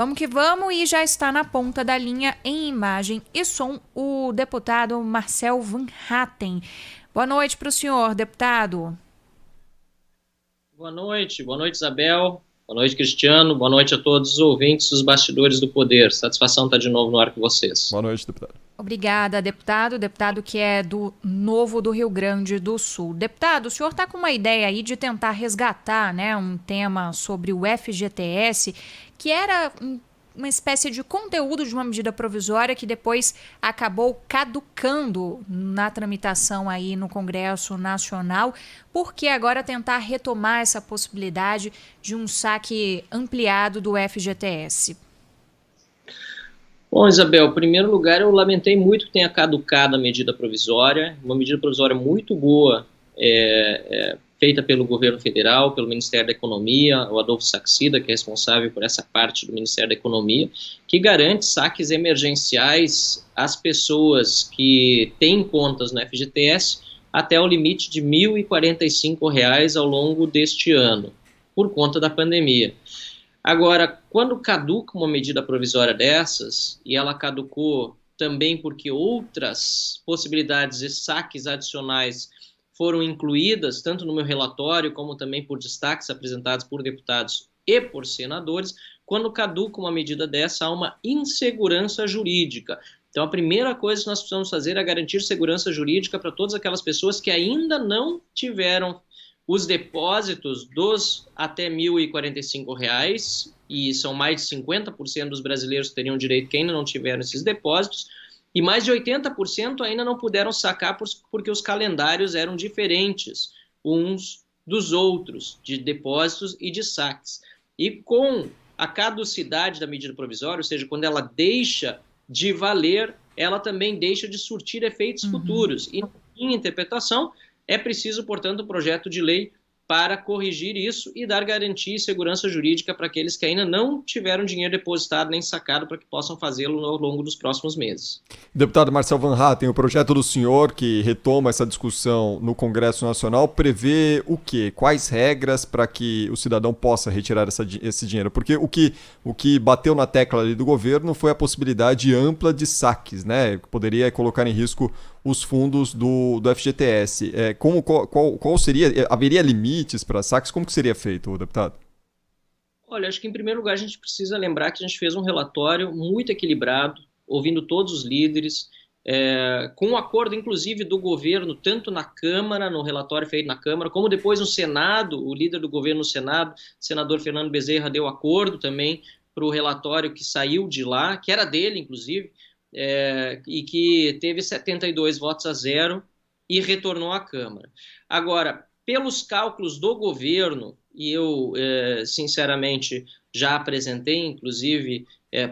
Vamos que vamos, e já está na ponta da linha em imagem e som o deputado Marcel Van Hatten. Boa noite para o senhor, deputado. Boa noite, Isabel. Boa noite, Cristiano. Boa noite a todos os ouvintes dos Bastidores do Poder. Satisfação estar de novo no ar com vocês. Boa noite, deputado. Obrigada, deputado. Deputado que é do Novo do Rio Grande do Sul. Deputado, o senhor está com uma ideia aí de tentar resgatar, né, um tema sobre o FGTS, que era uma espécie de conteúdo de uma medida provisória que depois acabou caducando na tramitação aí no Congresso Nacional. Por que agora tentar retomar essa possibilidade de um saque ampliado do FGTS? Bom, Isabel, em primeiro lugar, eu lamentei muito que tenha caducado a medida provisória, uma medida provisória muito boa, feita pelo governo federal, pelo Ministério da Economia, o Adolfo Saxida, que é responsável por essa parte do Ministério da Economia, que garante saques emergenciais às pessoas que têm contas no FGTS até o limite de R$ 1.045 ao longo deste ano, por conta da pandemia. Agora, quando caduca uma medida provisória dessas, e ela caducou também porque outras possibilidades de saques adicionais foram incluídas, tanto no meu relatório, como também por destaques apresentados por deputados e por senadores, quando caduca uma medida dessa, há uma insegurança jurídica. Então, a primeira coisa que nós precisamos fazer é garantir segurança jurídica para todas aquelas pessoas que ainda não tiveram os depósitos dos até R$ 1.045, e são mais de 50% dos brasileiros que teriam direito que ainda não tiveram esses depósitos, e mais de 80% ainda não puderam sacar porque os calendários eram diferentes uns dos outros, de depósitos e de saques. E com a caducidade da medida provisória, ou seja, quando ela deixa de valer, ela também deixa de surtir efeitos futuros. E, em interpretação, é preciso, portanto, um projeto de lei para corrigir isso e dar garantia e segurança jurídica para aqueles que ainda não tiveram dinheiro depositado nem sacado, para que possam fazê-lo ao longo dos próximos meses. Deputado Marcel Van Hatten, o projeto do senhor que retoma essa discussão no Congresso Nacional prevê o quê? Quais regras para que o cidadão possa retirar esse dinheiro? Porque o que bateu na tecla ali do governo foi a possibilidade ampla de saques, né? Poderia colocar em risco os fundos do FGTS. Qual seria? Haveria limites para saques? Como que seria feito, deputado? Olha, acho que em primeiro lugar a gente precisa lembrar que a gente fez um relatório muito equilibrado, ouvindo todos os líderes, com um acordo inclusive do governo, tanto na Câmara, no relatório feito na Câmara, como depois no Senado, o líder do governo no Senado, o senador Fernando Bezerra, deu acordo também para o relatório que saiu de lá, que era dele inclusive, e que teve 72 votos a 0 e retornou à Câmara. Agora, pelos cálculos do governo, e eu, sinceramente, já apresentei, inclusive,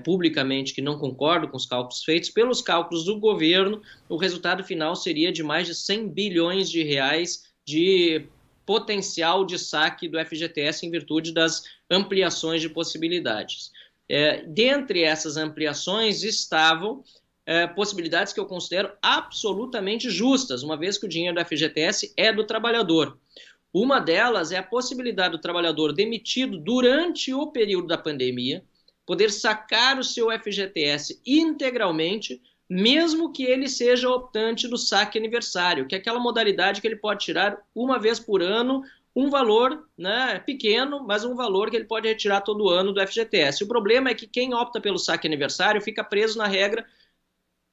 publicamente, que não concordo com os cálculos feitos, pelos cálculos do governo, o resultado final seria de mais de 100 bilhões de reais de potencial de saque do FGTS em virtude das ampliações de possibilidades. Dentre essas ampliações estavam possibilidades que eu considero absolutamente justas, uma vez que o dinheiro do FGTS é do trabalhador. Uma delas é a possibilidade do trabalhador demitido durante o período da pandemia poder sacar o seu FGTS integralmente, mesmo que ele seja optante do saque aniversário, que é aquela modalidade que ele pode tirar uma vez por ano um valor, né, pequeno, mas um valor que ele pode retirar todo ano do FGTS. O problema é que quem opta pelo saque aniversário fica preso na regra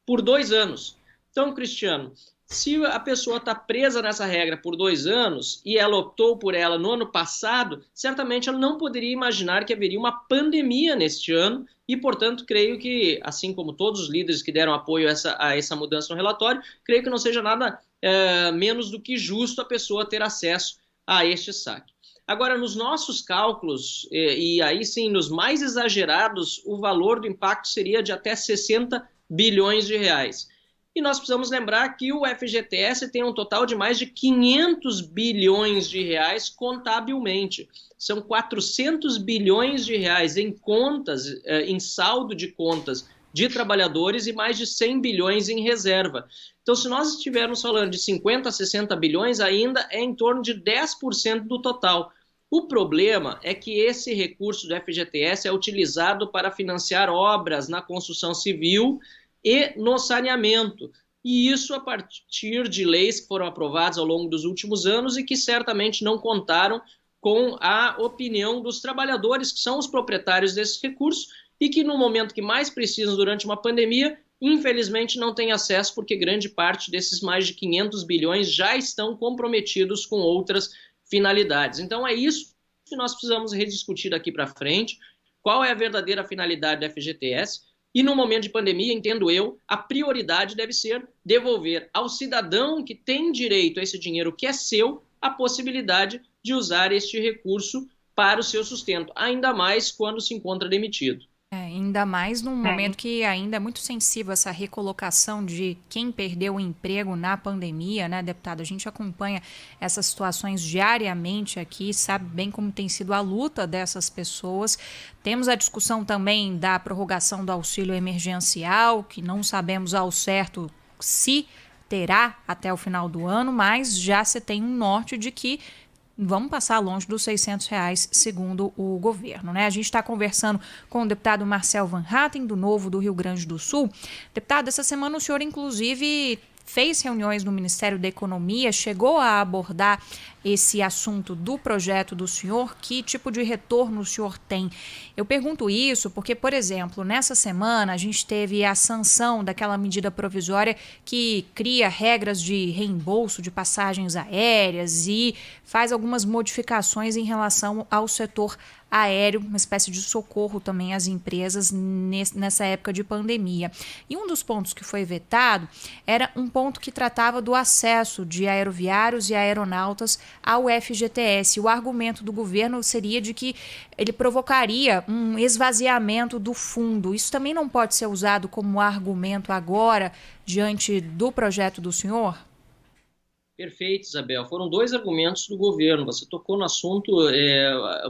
por 2 anos. Então, Cristiano, se a pessoa está presa nessa regra por 2 anos e ela optou por ela no ano passado, certamente ela não poderia imaginar que haveria uma pandemia neste ano e, portanto, creio que, assim como todos os líderes que deram apoio a essa mudança no relatório, creio que não seja nada menos do que justo a pessoa ter acesso a este saque. Agora, nos nossos cálculos, e aí sim, nos mais exagerados, o valor do impacto seria de até 60 bilhões de reais. E nós precisamos lembrar que o FGTS tem um total de mais de 500 bilhões de reais contabilmente. São 400 bilhões de reais em contas, em saldo de contas de trabalhadores e mais de 100 bilhões em reserva. Então, se nós estivermos falando de 50 a 60 bilhões, ainda é em torno de 10% do total. O problema é que esse recurso do FGTS é utilizado para financiar obras na construção civil e no saneamento. E isso a partir de leis que foram aprovadas ao longo dos últimos anos e que certamente não contaram com a opinião dos trabalhadores, que são os proprietários desses recursos e que no momento que mais precisam durante uma pandemia, infelizmente não têm acesso porque grande parte desses mais de 500 bilhões já estão comprometidos com outras finalidades. Então é isso que nós precisamos rediscutir daqui para frente, qual é a verdadeira finalidade da FGTS, e no momento de pandemia, entendo eu, a prioridade deve ser devolver ao cidadão que tem direito a esse dinheiro que é seu, a possibilidade de usar este recurso para o seu sustento, ainda mais quando se encontra demitido. Ainda mais num momento que ainda é muito sensível essa recolocação de quem perdeu o emprego na pandemia, né, deputado? A gente acompanha essas situações diariamente aqui, sabe bem como tem sido a luta dessas pessoas. Temos a discussão também da prorrogação do auxílio emergencial, que não sabemos ao certo se terá até o final do ano, mas já se tem um norte de que vamos passar longe dos R$600, segundo o governo, né? A gente está conversando com o deputado Marcel Van Hatten, do Novo do Rio Grande do Sul. Deputado, essa semana o senhor, inclusive, fez reuniões no Ministério da Economia, chegou a abordar esse assunto do projeto do senhor, que tipo de retorno o senhor tem? Eu pergunto isso porque, por exemplo, nessa semana a gente teve a sanção daquela medida provisória que cria regras de reembolso de passagens aéreas e faz algumas modificações em relação ao setor aéreo, uma espécie de socorro também às empresas nessa época de pandemia. E um dos pontos que foi vetado era um ponto que tratava do acesso de aeroviários e aeronautas ao FGTS. O argumento do governo seria de que ele provocaria um esvaziamento do fundo. Isso também não pode ser usado como argumento agora, diante do projeto do senhor? Perfeito, Isabel. Foram dois argumentos do governo. Você tocou no assunto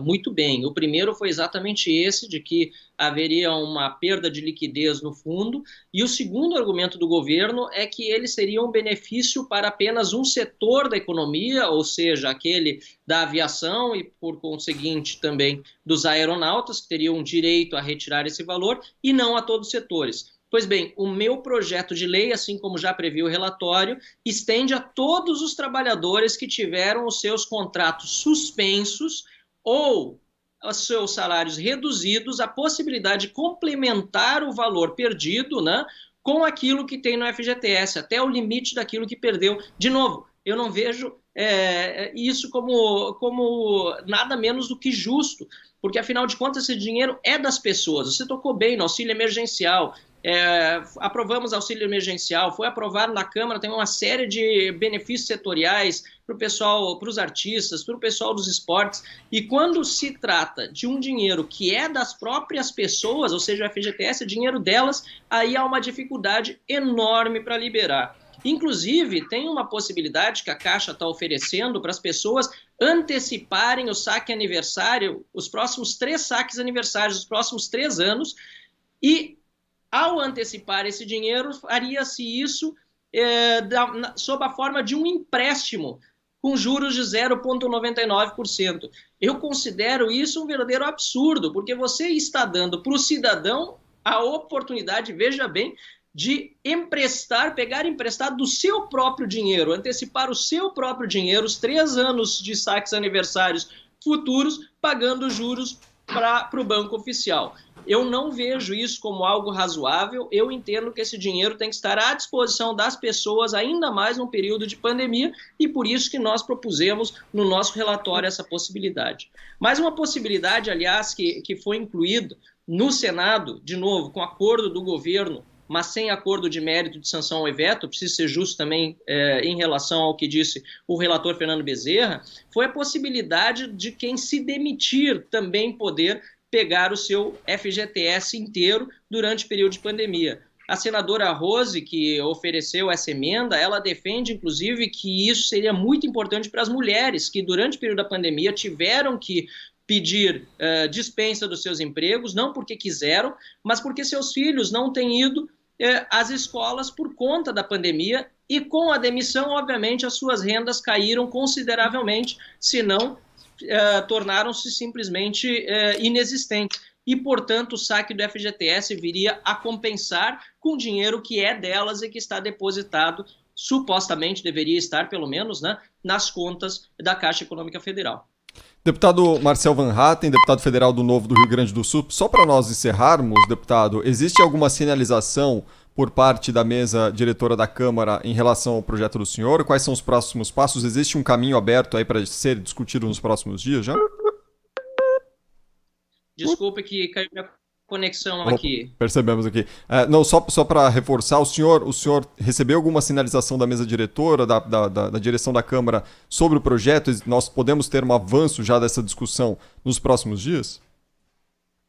muito bem. O primeiro foi exatamente esse, de que haveria uma perda de liquidez no fundo. E o segundo argumento do governo é que ele seria um benefício para apenas um setor da economia, ou seja, aquele da aviação e, por conseguinte, também dos aeronautas, que teriam direito a retirar esse valor, e não a todos os setores. Pois bem, o meu projeto de lei, assim como já previu o relatório, estende a todos os trabalhadores que tiveram os seus contratos suspensos ou os seus salários reduzidos, a possibilidade de complementar o valor perdido, né, com aquilo que tem no FGTS, até o limite daquilo que perdeu. De novo, eu não vejo isso como nada menos do que justo, porque, afinal de contas, esse dinheiro é das pessoas. Você tocou bem no auxílio emergencial. Aprovamos auxílio emergencial, foi aprovado na Câmara, tem uma série de benefícios setoriais para o pessoal, para os artistas, para o pessoal dos esportes, e quando se trata de um dinheiro que é das próprias pessoas, ou seja, o FGTS é dinheiro delas, aí há uma dificuldade enorme para liberar. Inclusive, tem uma possibilidade que a Caixa está oferecendo para as pessoas anteciparem o saque aniversário, os próximos 3 saques aniversários, os próximos 3 anos, e ao antecipar esse dinheiro, faria-se isso sob a forma de um empréstimo com juros de 0,99%. Eu considero isso um verdadeiro absurdo, porque você está dando para o cidadão a oportunidade, veja bem, de pegar emprestado do seu próprio dinheiro, antecipar o seu próprio dinheiro, os 3 anos de saques aniversários futuros, pagando juros para o banco oficial. Eu não vejo isso como algo razoável. Eu entendo que esse dinheiro tem que estar à disposição das pessoas, ainda mais num período de pandemia, e por isso que nós propusemos no nosso relatório essa possibilidade. Mas uma possibilidade, aliás, que foi incluída no Senado, de novo, com acordo do governo, mas sem acordo de mérito de sanção ou veto, preciso ser justo também em relação ao que disse o relator Fernando Bezerra, foi a possibilidade de quem se demitir também poder pegar o seu FGTS inteiro durante o período de pandemia. A senadora Rose, que ofereceu essa emenda, ela defende, inclusive, que isso seria muito importante para as mulheres que, durante o período da pandemia, tiveram que pedir dispensa dos seus empregos, não porque quiseram, mas porque seus filhos não têm ido às escolas por conta da pandemia, e com a demissão, obviamente, as suas rendas caíram consideravelmente, se não tornaram-se simplesmente inexistentes. E, portanto, o saque do FGTS viria a compensar com dinheiro que é delas e que está depositado, supostamente deveria estar, pelo menos, né, nas contas da Caixa Econômica Federal. Deputado Marcel Van Hatten, deputado federal do Novo do Rio Grande do Sul, só para nós encerrarmos, deputado, existe alguma sinalização por parte da mesa diretora da Câmara em relação ao projeto do senhor? Quais são os próximos passos? Existe um caminho aberto aí para ser discutido nos próximos dias já? Desculpe que caiu minha conexão aqui. Percebemos aqui. Não, só para reforçar, o senhor recebeu alguma sinalização da mesa diretora, da direção da Câmara sobre o projeto? Nós podemos ter um avanço já dessa discussão nos próximos dias?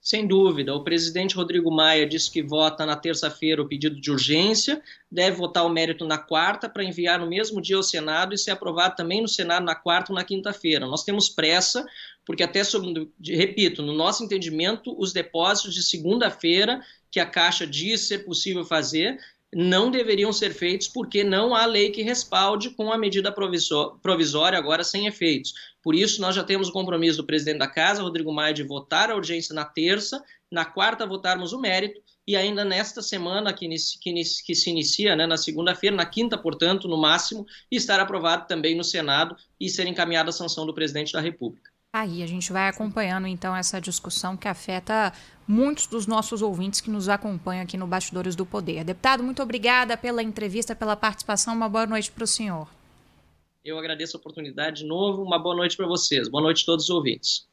Sem dúvida. O presidente Rodrigo Maia disse que vota na terça-feira o pedido de urgência, deve votar o mérito na quarta para enviar no mesmo dia ao Senado e ser aprovado também no Senado na quarta ou na quinta-feira. Nós temos pressa, porque até, repito, no nosso entendimento, os depósitos de segunda-feira, que a Caixa diz ser possível fazer, não deveriam ser feitos porque não há lei que respalde com a medida provisória agora sem efeitos. Por isso, nós já temos o compromisso do presidente da Casa, Rodrigo Maia, de votar a urgência na terça, na quarta votarmos o mérito, e ainda nesta semana que se inicia, né, na segunda-feira, na quinta, portanto, no máximo, estar aprovado também no Senado e ser encaminhada a sanção do presidente da República. Aí a gente vai acompanhando então essa discussão que afeta muitos dos nossos ouvintes que nos acompanham aqui no Bastidores do Poder. Deputado, muito obrigada pela entrevista, pela participação. Uma boa noite para o senhor. Eu agradeço a oportunidade de novo. Uma boa noite para vocês. Boa noite a todos os ouvintes.